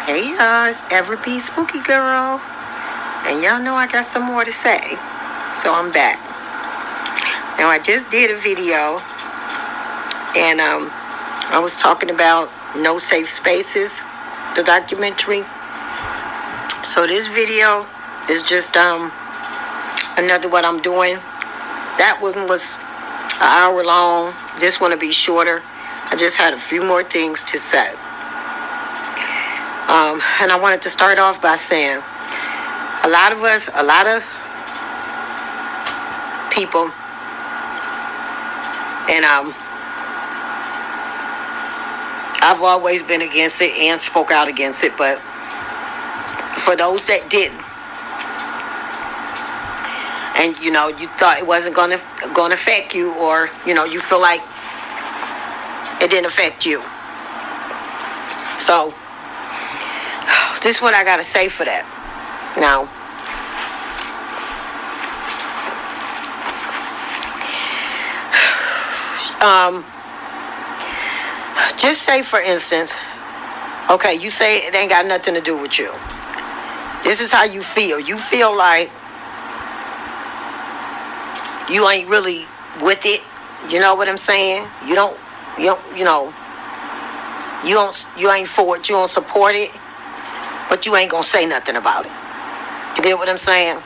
Hey y'all, it's Ever Be Spooky Girl. And y'all know I got some more to say. So I'm back. Now I just did a video and I was talking about No Safe Spaces, the documentary. So this video is just another what I'm doing. That one was an hour long. This one will be shorter. I just had a few more things to say. And I wanted to start off by saying a lot of people, and I've always been against it and spoke out against it, but for those that didn't, and you thought it wasn't gonna affect you, or you feel like it didn't affect you. So this is what I gotta say for that. Now, just say for instance, okay, you say it ain't got nothing to do with you. This is how you feel. You feel like you ain't really with it. You know what I'm saying? You ain't for it. You don't support it, but you ain't gonna say nothing about it. You get what I'm saying?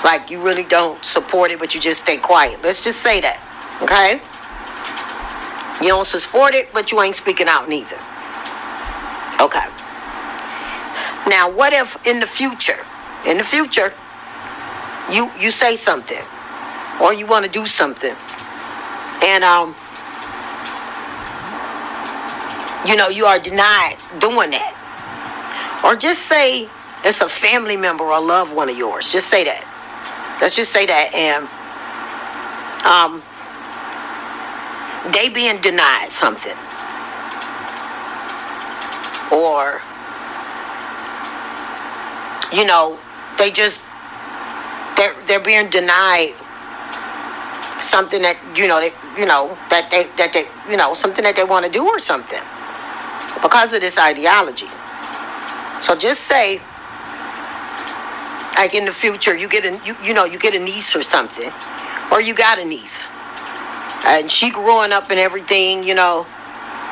Like you really don't support it, but you just stay quiet. Let's just say that, okay? You don't support it, but you ain't speaking out neither. Okay. Now, what if in the future, you say something, or you want to do something, and you are denied doing that, or just say it's a family member or loved one of yours. Just say that. Let's just say that, and they being denied something, or they're being denied something that something that they want to do or something because of this ideology. So just say, like in the future, you get a niece or something, or you got a niece, and she growing up and everything.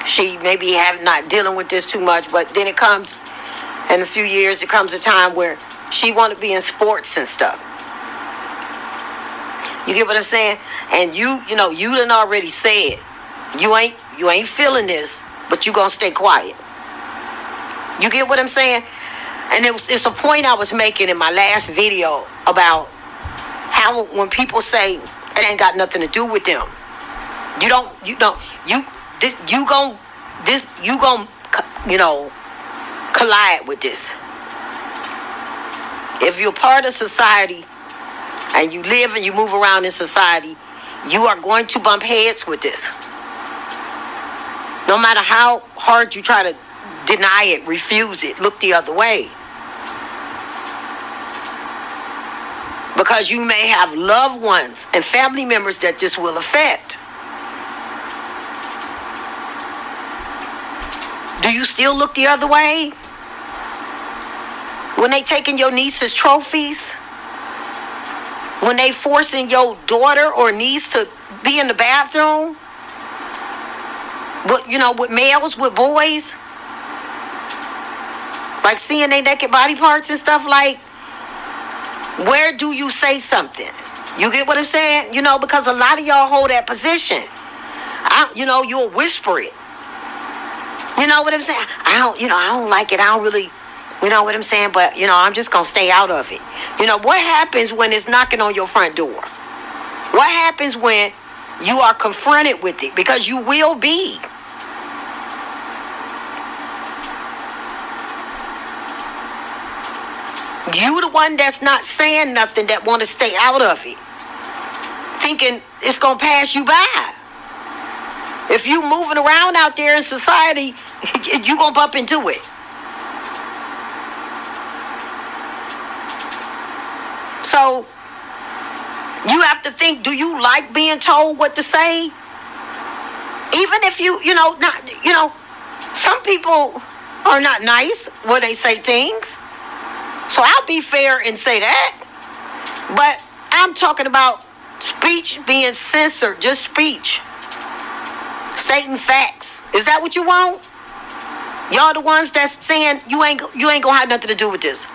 She maybe not dealing with this too much, but then it comes in a few years. It comes a time where she want to be in sports and stuff. You get what I'm saying? And you done already said you ain't feeling this, but you gonna stay quiet. You get what I'm saying? And it's a point I was making in my last video about how when people say it ain't got nothing to do with them, you gon' collide with this. If you're part of society and you live and you move around in society, you are going to bump heads with this. No matter how hard you try to deny it, refuse it, look the other way. Because you may have loved ones and family members that this will affect. Do you still look the other way? When they taking your niece's trophies? When they forcing your daughter or niece to be in the bathroom? With males, with boys? Like seeing their naked body parts and stuff, like, where do you say something? You get what I'm saying? Because a lot of y'all hold that position. You'll whisper it. You know what I'm saying? I don't like it. I don't really, you know what I'm saying? But, I'm just going to stay out of it. What happens when it's knocking on your front door? What happens when you are confronted with it? Because you will be. You the one that's not saying nothing, that want to stay out of it, thinking it's going to pass you by. If you moving around out there in society, you going to bump into it. So you have to think, do you like being told what to say? Even if some people are not nice when they say things. So I'll be fair and say that. But I'm talking about speech being censored, just speech. Stating facts. Is that what you want? Y'all the ones that's saying you ain't gonna have nothing to do with this.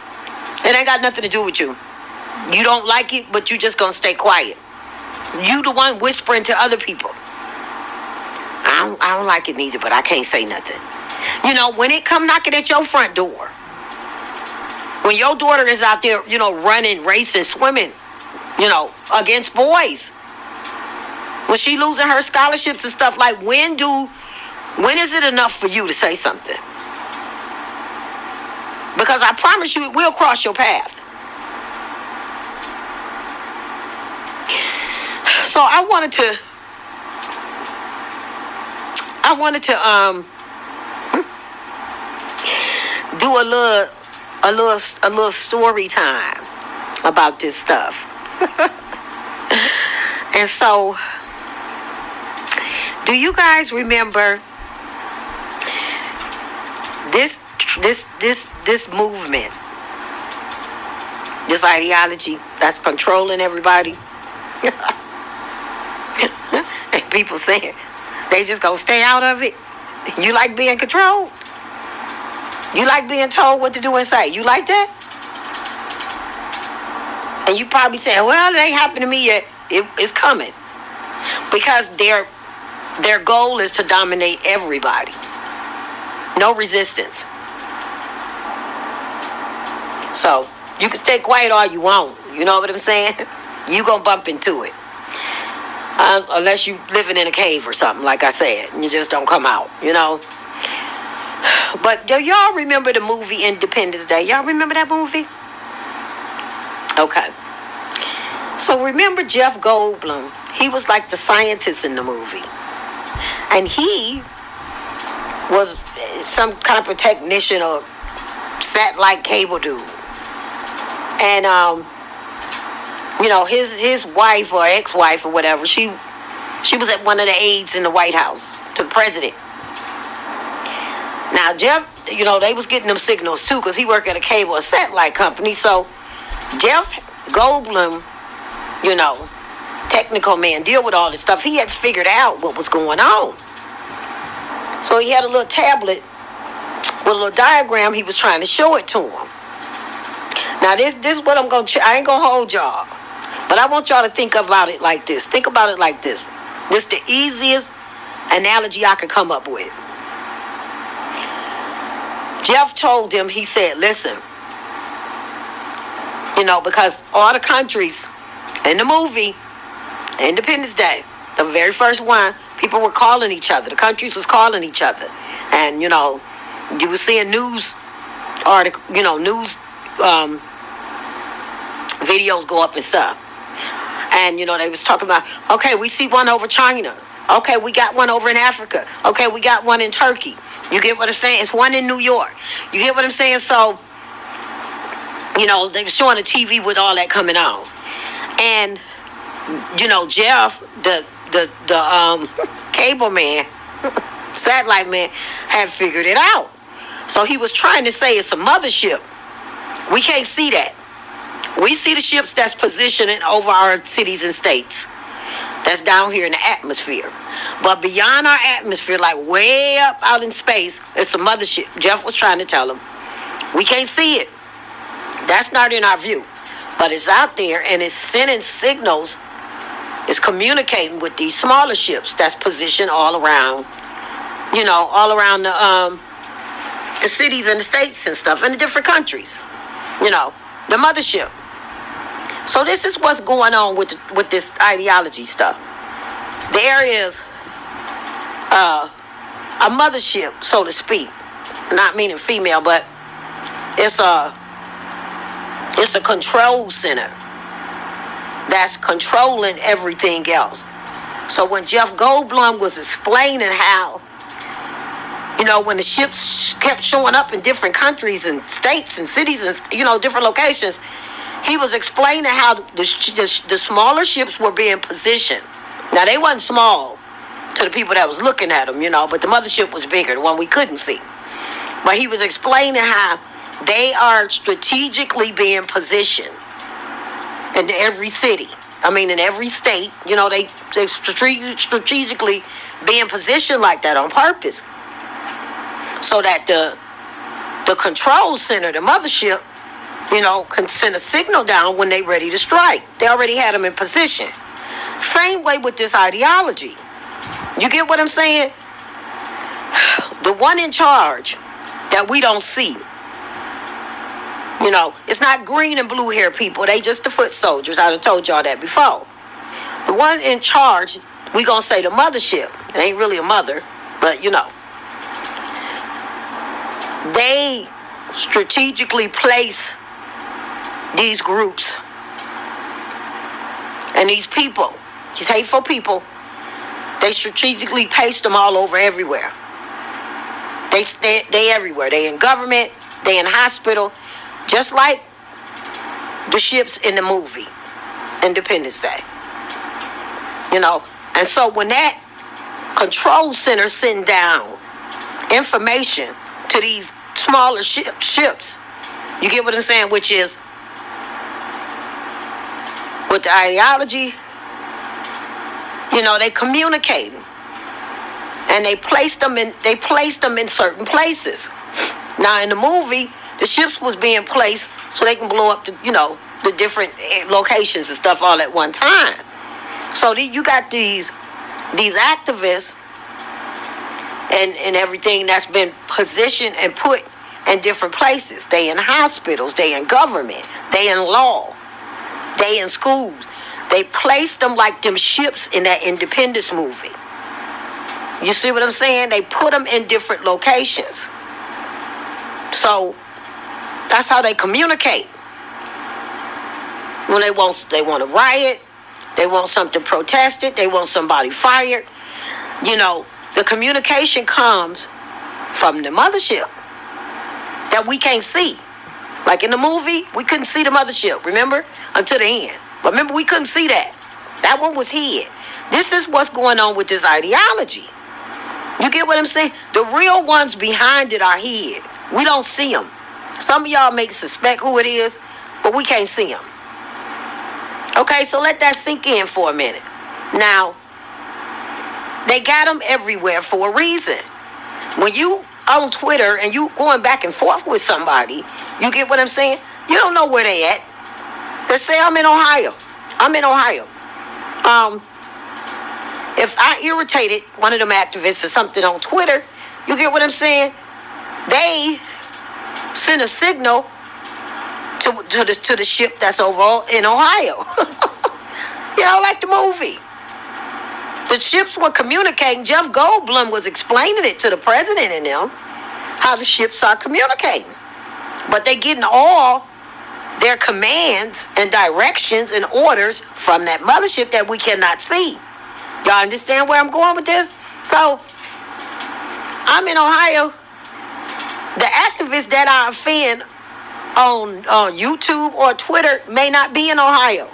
It ain't got nothing to do with you. You don't like it, but you just gonna stay quiet. You the one whispering to other people. I don't like it neither, but I can't say nothing. You know, when it come knocking at your front door, when your daughter is out there, you know, running, racing, swimming, you know, against boys, when she losing her scholarships and stuff, like when is it enough for you to say something? Because I promise you it will cross your path. So I wanted to do a little story time about this stuff. And so, do you guys remember this movement, this ideology that's controlling everybody? And people saying they just gonna stay out of it. You like being controlled? You like being told what to do and say? You like that? And you probably saying, well, it ain't happened to me yet. It's coming. Because their goal is to dominate everybody. No resistance. So you can stay quiet all you want. You know what I'm saying? You gonna bump into it. Unless you living in a cave or something, like I said, and you just don't come out, you know. But do y'all remember the movie Independence Day? Y'all remember that movie? Okay. So remember Jeff Goldblum? He was like the scientist in the movie. And he was some kind of technician or satellite cable dude. And, you know, his wife or ex-wife or whatever, she was at one of the aides in the White House to the president. Now, Jeff, you know, they was getting them signals too because he worked at a cable or satellite company. So Jeff Goldblum, you know, technical man, deal with all this stuff. He had figured out what was going on. So he had a little tablet with a little diagram. He was trying to show it to him. Now, this is what I'm going to... I ain't going to hold y'all. But I want y'all to think about it like this. Think about it like this. This is the easiest analogy I could come up with. Jeff told him, he said, listen, you know, because all the countries in the movie, Independence Day, the very first one, people were calling each other. The countries was calling each other. And, you know, you were seeing news article, you know, news videos go up and stuff. And, you know, they was talking about, okay, we see one over China. Okay, we got one over in Africa. Okay, we got one in Turkey. You get what I'm saying? It's one in New York. You get what I'm saying? So, you know, they were showing the TV with all that coming on. And, you know, Jeff, the cable man, satellite man, had figured it out. So he was trying to say it's a mothership. We can't see that. We see the ships that's positioning over our cities and states. That's down here in the atmosphere. But beyond our atmosphere, like way up out in space, it's a mothership. Jeff was trying to tell him. We can't see it. That's not in our view. But it's out there and it's sending signals. It's communicating with these smaller ships that's positioned all around, you know, all around the cities and the states and stuff and the different countries. You know, the mothership. So this is what's going on with this ideology stuff. There is a mothership, so to speak, not meaning female, but it's a control center that's controlling everything else. So when Jeff Goldblum was explaining how, you know, when the ships kept showing up in different countries and states and cities and, you know, different locations, he was explaining how the smaller ships were being positioned. Now, they wasn't small to the people that was looking at them, you know, but the mothership was bigger, the one we couldn't see. But he was explaining how they are strategically being positioned in every city. I mean, in every state, you know, they strategically being positioned like that on purpose. So that the control center, the mothership, you know, can send a signal down when they're ready to strike. They already had them in position. Same way with this ideology. You get what I'm saying? The one in charge that we don't see. You know, it's not green and blue hair people. They just the foot soldiers. I've told y'all that before. The one in charge, we gonna say the mothership. It ain't really a mother, but you know. They strategically place these groups and these people, these hateful people. They strategically paste them all over everywhere. They everywhere. They in government. They in hospital. Just like the ships in the movie, Independence Day. You know, and so when that control center send down information to these smaller ships, you get what I'm saying? Which is with the ideology, you know, they communicating. And they placed them in certain places. Now in the movie, the ships was being placed so they can blow up the, you know, the different locations and stuff all at one time. So you got these activists and everything that's been positioned and put in different places. They in hospitals, they in government, they in law, they in schools. They placed them like them ships in that Independence movie. You see what I'm saying? They put them in different locations. So that's how they communicate. When they want to riot, they want something protested, they want somebody fired. You know, the communication comes from the mothership that we can't see. Like in the movie, we couldn't see the mothership, remember? Until the end. But remember, we couldn't see that. That one was hid. This is what's going on with this ideology. You get what I'm saying? The real ones behind it are hid. We don't see them. Some of y'all may suspect who it is, but we can't see them. Okay, so let that sink in for a minute. Now, they got them everywhere for a reason. When you on Twitter and you going back and forth with somebody, you get what I'm saying? You don't know where they at. They say, I'm in Ohio. I'm in Ohio. If I irritated one of them activists or something on Twitter, you get what I'm saying? They send a signal to the ship that's over in Ohio. You know, like the movie. The ships were communicating. Jeff Goldblum was explaining it to the president and them, how the ships are communicating. But they getting all their commands and directions and orders from that mothership that we cannot see. Y'all understand where I'm going with this? So, I'm in Ohio. The activists that I offend on YouTube or Twitter may not be in Ohio.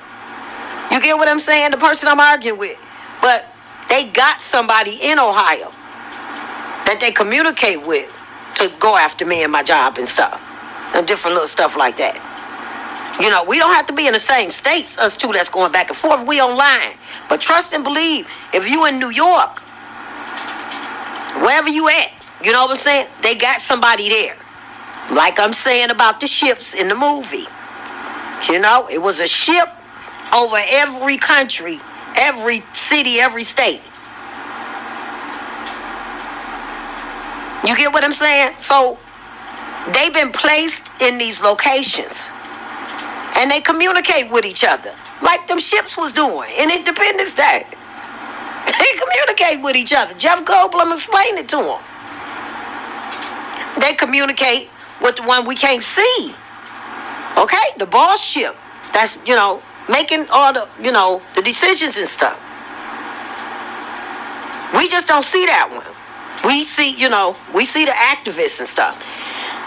You get what I'm saying? The person I'm arguing with. But they got somebody in Ohio that they communicate with to go after me and my job and stuff. And different little stuff like that. You know, we don't have to be in the same states, us two that's going back and forth. We online. But trust and believe, if you in New York, wherever you at, you know what I'm saying? They got somebody there. Like I'm saying about the ships in the movie. You know, it was a ship over every country, every city, every state. You get what I'm saying? So, they've been placed in these locations. And they communicate with each other. Like them ships was doing in Independence Day. They communicate with each other. Jeff Goldblum explained it to them. They communicate with the one we can't see. Okay? The boss ship. That's, you know, making all the, you know, the decisions and stuff. We just don't see that one. We see, you know, we see the activists and stuff.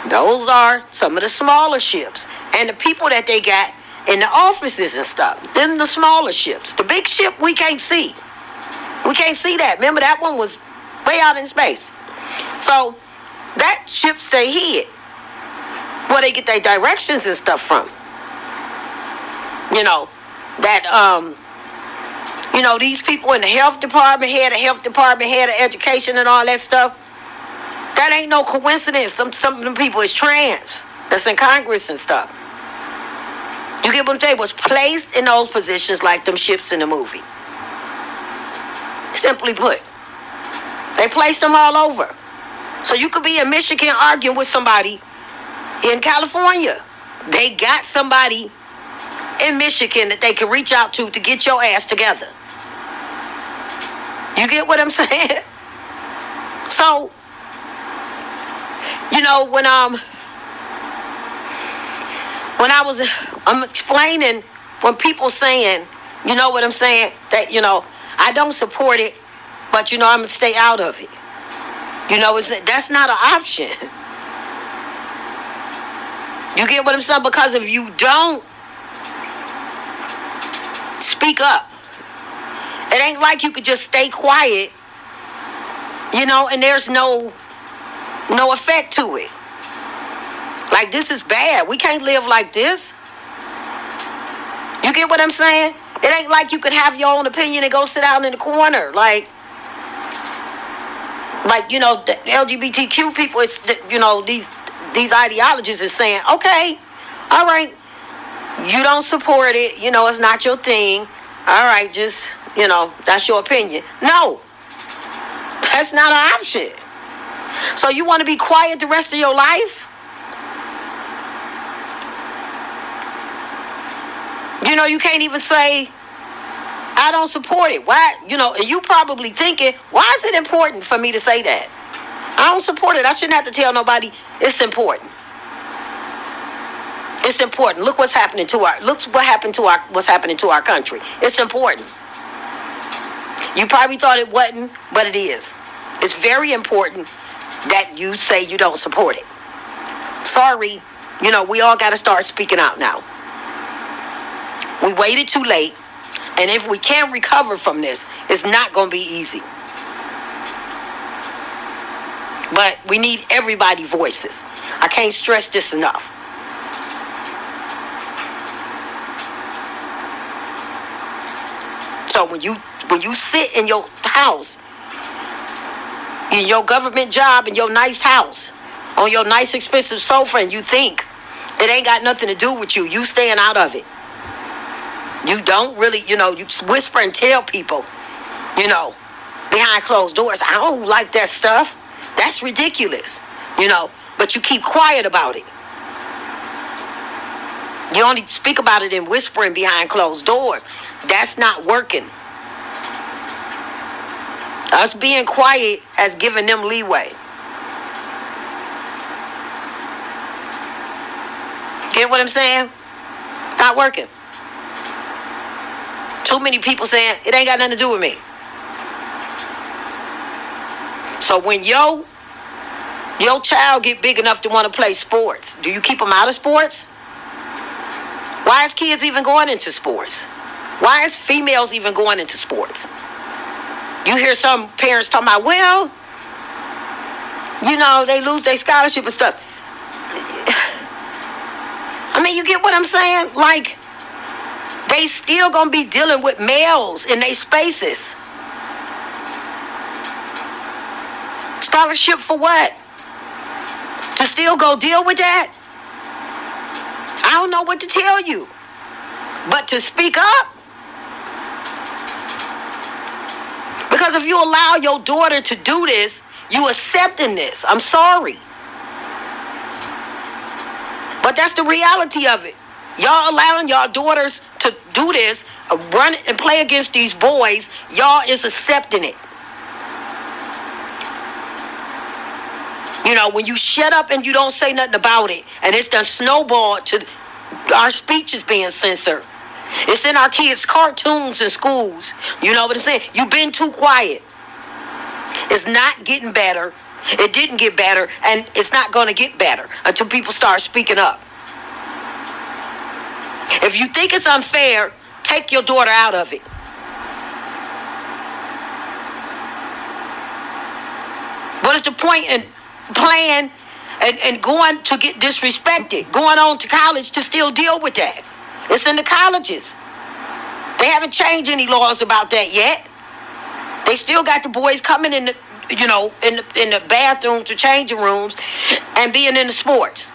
Those are some of the smaller ships. And the people that they got in the offices and stuff. Then the smaller ships. The big ship we can't see. We can't see that. Remember, that one was way out in space. So, That ship stay hid. Where they get their directions and stuff from. You know, that, you know, these people in the health department, head of health department, head of education and all that stuff, that ain't no coincidence. Some of them people is trans. That's in Congress and stuff. You get what I'm saying? Was placed in those positions like them ships in the movie. Simply put. They placed them all over. So you could be in Michigan arguing with somebody in California. They got somebody in Michigan that they can reach out to get your ass together. You get what I'm saying? So, you know, when I'm explaining, when people saying, you know what I'm saying, that, you know, I don't support it, but, you know, I'm going to stay out of it. You know, that's not an option. You get what I'm saying? Because if you don't speak up, it ain't like you could just stay quiet, you know, and there's no effect to it. Like, this is bad. We can't live like this. You get what I'm saying? It ain't like you could have your own opinion and go sit down in the corner. Like, you know, the LGBTQ people, it's, you know, these ideologies is saying, okay, all right, you don't support it, you know, it's not your thing. All right, just, you know, that's your opinion. No, that's not an option. So you want to be quiet the rest of your life? You know, you can't even say, I don't support it. Why? You know, and you probably thinking, why is it important for me to say that? I don't support it. I shouldn't have to tell nobody it's important. It's important. Look what's happening to what's happening to our country. It's important. You probably thought it wasn't, but it is. It's very important that you say you don't support it. Sorry, you know, we all got to start speaking out now. We waited too late, and if we can't recover from this, it's not going to be easy. But we need everybody's voices. I can't stress this enough. So when you sit in your house, in your government job, in your nice house, on your nice expensive sofa, and you think it ain't got nothing to do with you, you staying out of it. You don't really, you know, you whisper and tell people, you know, behind closed doors, I don't like that stuff. That's ridiculous, you know, but you keep quiet about it. You only speak about it in whispering behind closed doors. That's not working. Us being quiet has given them leeway. Get what I'm saying? Not working. Too many people saying it ain't got nothing to do with me. So when your child get big enough to want to play sports, do you keep them out of sports? Why is kids even going into sports? Why is females even going into sports? You hear some parents talking about, well, you know, they lose their scholarship and stuff. I mean, you get what I'm saying? Like, they still gonna be dealing with males in their spaces. Scholarship for what? To still go deal with that? I don't know what to tell you. But to speak up? Because if you allow your daughter to do this, you accepting this. I'm sorry. But that's the reality of it. Y'all allowing y'all daughters to do this, run and play against these boys, y'all is accepting it. You know, when you shut up and you don't say nothing about it, and it's done snowballed to our speech is being censored. It's in our kids' cartoons in schools. You know what I'm saying? You've been too quiet. It's not getting better. It didn't get better, and it's not going to get better until people start speaking up. If you think it's unfair, take your daughter out of it. What is the point in playing and going to get disrespected, going on to college to still deal with that. It's in the colleges. They haven't changed any laws about that yet. They still got the boys coming in the, in the bathrooms or changing rooms and being in the sports.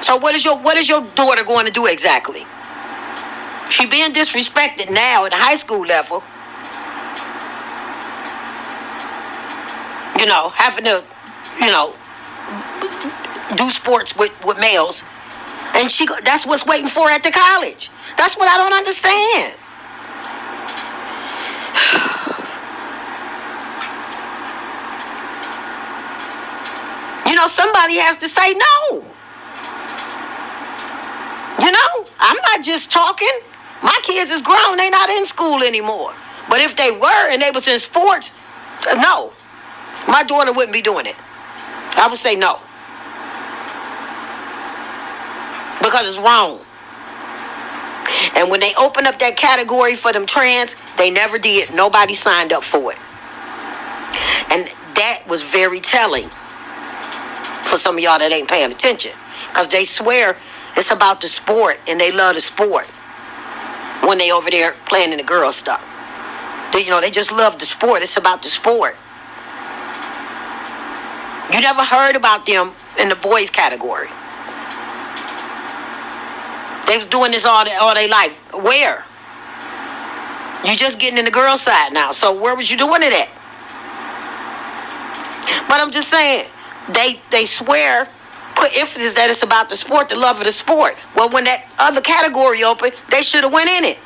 So what is your daughter going to do exactly? She being disrespected now at the high school level. Having to, do sports with males. And that's what's waiting for at the college. That's what I don't understand. Somebody has to say no. I'm not just talking. My kids is grown. They not in school anymore. But if they were and they was in sports, no. My daughter wouldn't be doing it. I would say no. Because it's wrong. And when they open up that category for them trans, they never did. Nobody signed up for it. And that was very telling for some of y'all that ain't paying attention. Because they swear it's about the sport and they love the sport when they over there playing in the girl stuff. They just love the sport. It's about the sport. You never heard about them in the boys category. They was doing this all their life. Where? You just getting in the girl side now. So where was you doing it at? But I'm just saying, they swear, put emphasis that it's about the sport, the love of the sport. Well, when that other category opened, they should have went in it.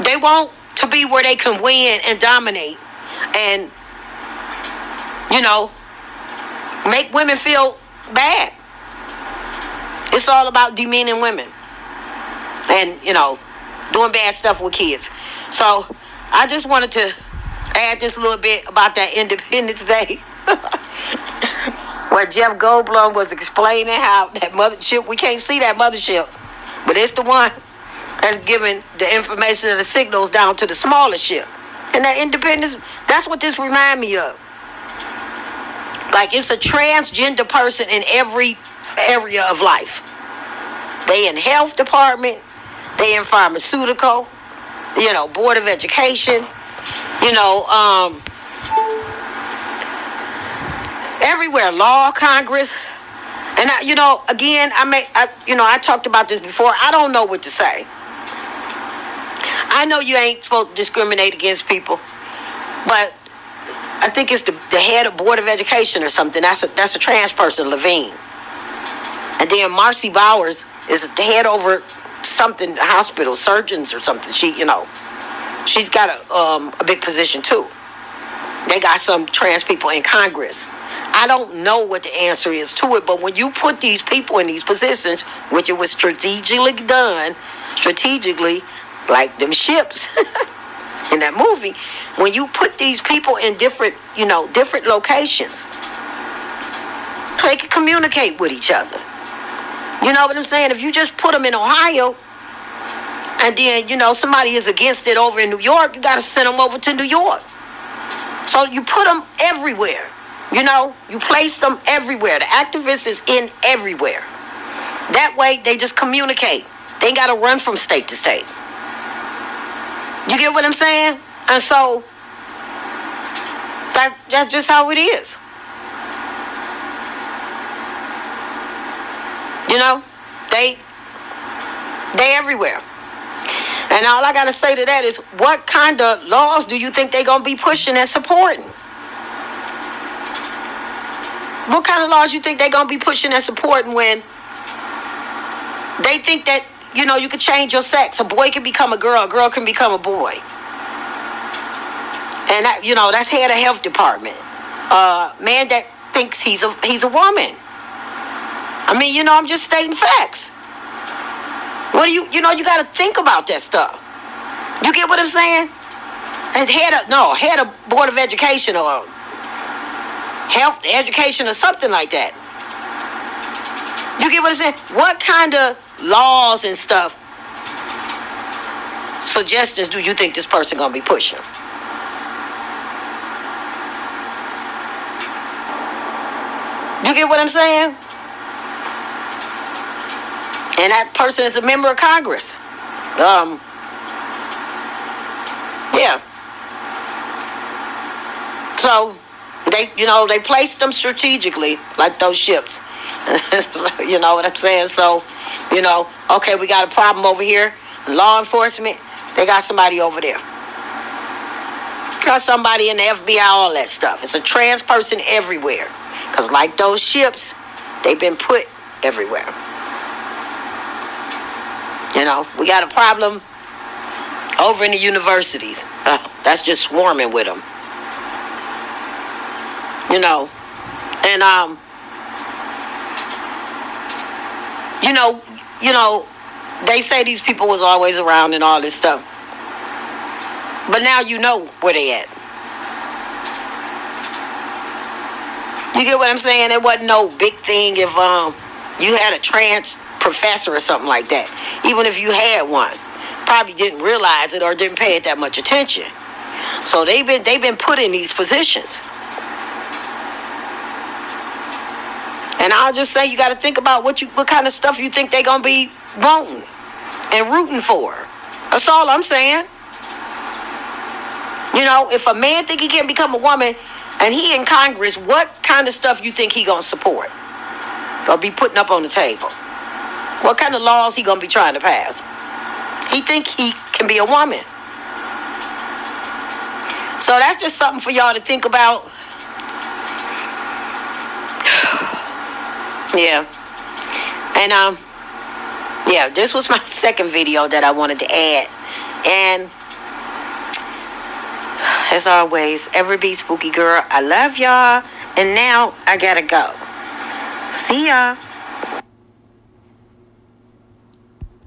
They want to be where they can win and dominate and, make women feel bad. It's all about demeaning women and, doing bad stuff with kids. So I just wanted to add this little bit about that Independence Day where Jeff Goldblum was explaining how that mothership, we can't see that mothership, but it's the one that's giving the information and the signals down to the smaller ship. And that Independence, that's what this remind me of. Like, it's a transgender person in every area of life. They in health department, they in pharmaceutical, board of education, everywhere, law, Congress. And I talked about this before. I don't know what to say. I know you ain't supposed to discriminate against people, but I think it's the head of Board of Education or something. That's a trans person, Levine. And then Marcy Bowers is the head over something, hospital, surgeons or something. She's got a big position too. They got some trans people in Congress. I don't know what the answer is to it, but when you put these people in these positions, which it was strategically done, like them ships in that movie, when you put these people in different locations, they can communicate with each other. You know what I'm saying? If you just put them in Ohio, and then, somebody is against it over in New York, you got to send them over to New York. So you put them everywhere. You place them everywhere. The activist is in everywhere. That way, they just communicate. They ain't got to run from state to state. You get what I'm saying? And so, that's just how it is. They everywhere. And all I got to say to that is, what kind of laws do you think they're going to be pushing and supporting? What kind of laws you think they're going to be pushing and supporting when they think that, you can change your sex? A boy can become a girl can become a boy. And that, that's head of health department. Man that thinks he's a woman. I mean, I'm just stating facts. What do you got to think about that stuff. You get what I'm saying? And head of Board of Education or health education or something like that. You get what I'm saying? What kind of laws and stuff, suggestions do you think this person going to be pushing? You get what I'm saying? And that person is a member of Congress. Yeah. So they placed them strategically, like those ships. You know what I'm saying? So, okay, we got a problem over here. Law enforcement, they got somebody over there. Got somebody in the FBI, all that stuff. It's a trans person everywhere. Because like those ships, they've been put everywhere. We got a problem over in the universities. That's just swarming with them. And they say these people was always around and all this stuff. But now you know where they at. You get what I'm saying? It wasn't no big thing if you had a trans professor or something like that. Even if you had one, probably didn't realize it or didn't pay it that much attention. So they've been put in these positions. And I'll just say you got to think about what kind of stuff you think they're gonna be wanting and rooting for. That's all I'm saying. If a man think he can become a woman and he in Congress, what kind of stuff you think he gonna support or be putting up on the table? What kind of laws he gonna be trying to pass? He think he can be a woman. So that's just something for y'all to think about. Yeah. And this was my second video that I wanted to add. And as always, Ever Be Spooky Girl, I love y'all. And now I gotta go. See ya.